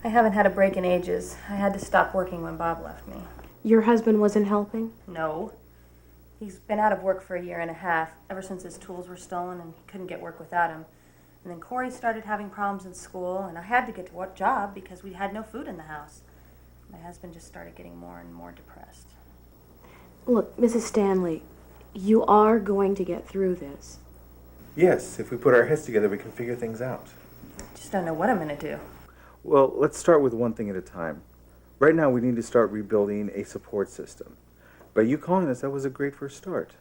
I haven't had a break in ages. I had to stop working when Bob left me. Your husband wasn't helping? No. He's been out of work for a year and a half, ever since his tools were stolen and he couldn't get work without him. And then Corey started having problems in school, and I had to get to what job because we had no food in the house. My husband just started getting more and more depressed. Look, Mrs. Stanley, you are going to get through this. Yes, if we put our heads together, we can figure things out. I just don't know what I'm going to do. Well, let's start with one thing at a time. Right now, we need to start rebuilding a support system. By you calling us, that was a great first start.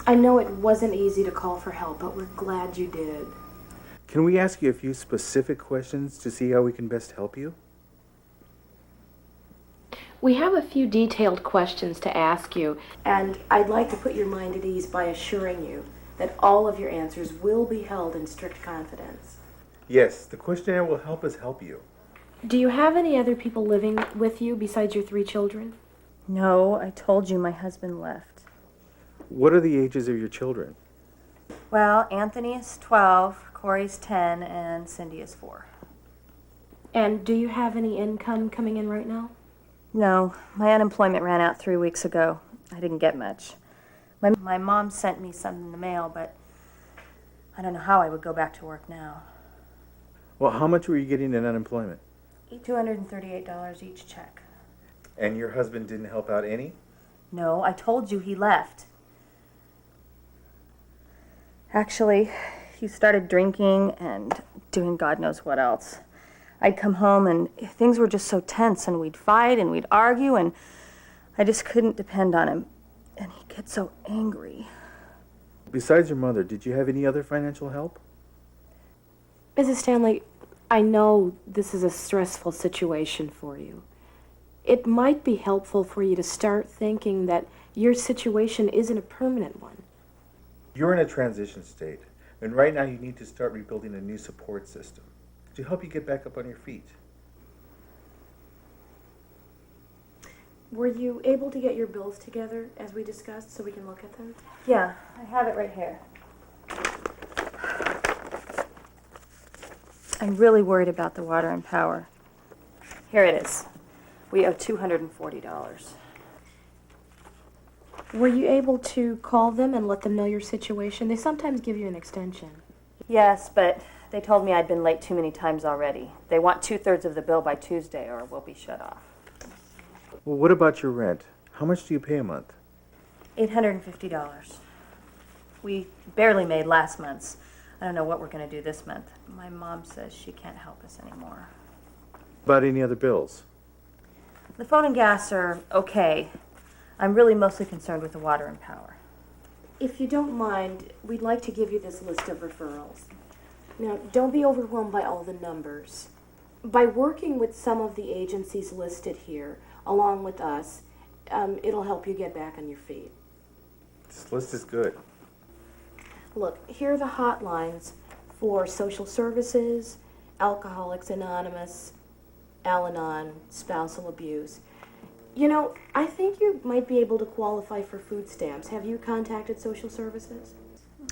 I know it wasn't easy to call for help, but we're glad you did. Can we ask you a few specific questions to see how we can best help you? We have a few detailed questions to ask you, and I'd like to put your mind at ease by assuring you that all of your answers will be held in strict confidence. Yes, the questionnaire will help us help you. Do you have any other people living with you besides your 3 children? No, I told you my husband left. What are the ages of your children? Well, Anthony is 12, Corey's 10, and Cindy is 4. And do you have any income coming in right now? No, my unemployment ran out 3 weeks ago. I didn't get much. My mom sent me some in the mail, but I don't know how I would go back to work now. Well, how much were you getting in unemployment? $238 each check. And your husband didn't help out any? No, I told you he left. Actually, he started drinking and doing God knows what else. I'd come home and things were just so tense, and we'd fight and we'd argue, and I just couldn't depend on him. And he'd get so angry. Besides your mother, did you have any other financial help? Mrs. Stanley, I know this is a stressful situation for you. It might be helpful for you to start thinking that your situation isn't a permanent one. You're in a transition state, and right now you need to start rebuilding a new support system to help you get back up on your feet. Were you able to get your bills together as we discussed so we can look at them? Yeah, I have it right here. I'm really worried about the water and power. Here it is. We owe $240. Were you able to call them and let them know your situation? They sometimes give you an extension. Yes, but they told me I'd been late too many times already. They want 2/3 of the bill by Tuesday or we'll be shut off. Well, what about your rent? How much do you pay a month? $850. We barely made last month's. I don't know what we're going to do this month. My mom says she can't help us anymore. About any other bills? The phone and gas are okay. I'm really mostly concerned with the water and power. If you don't mind, we'd like to give you this list of referrals. Now, don't be overwhelmed by all the numbers. By working with some of the agencies listed here, along with us, it'll help you get back on your feet. This list is good. Look, here are the hotlines for social services, Alcoholics Anonymous, Al-Anon, spousal abuse. You know, I think you might be able to qualify for food stamps. Have you contacted social services?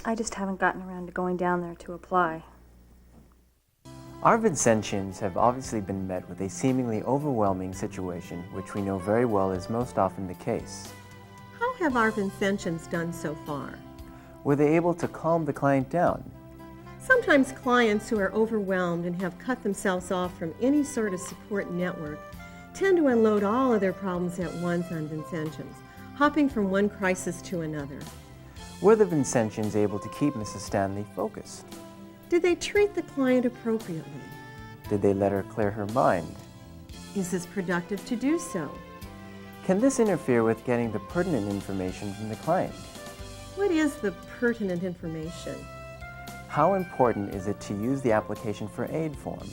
I just haven't gotten around to going down there to apply. Our Vincentians have obviously been met with a seemingly overwhelming situation, which we know very well is most often the case. How have our Vincentians done so far? Were they able to calm the client down? Sometimes clients who are overwhelmed and have cut themselves off from any sort of support network tend to unload all of their problems at once on Vincentians, hopping from one crisis to another. Were the Vincentians able to keep Mrs. Stanley focused? Did they treat the client appropriately? Did they let her clear her mind? Is this productive to do so? Can this interfere with getting the pertinent information from the client? What is the pertinent information? How important is it to use the application for aid form?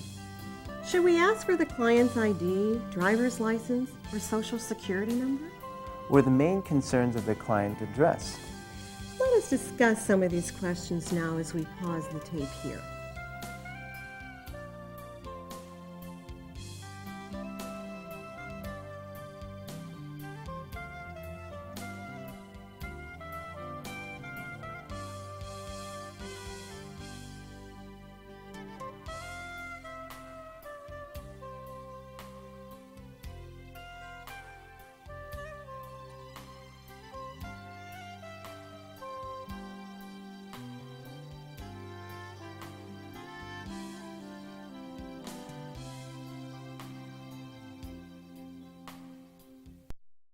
Should we ask for the client's ID, driver's license, or social security number? Were the main concerns of the client addressed? Let us discuss some of these questions now as we pause the tape here.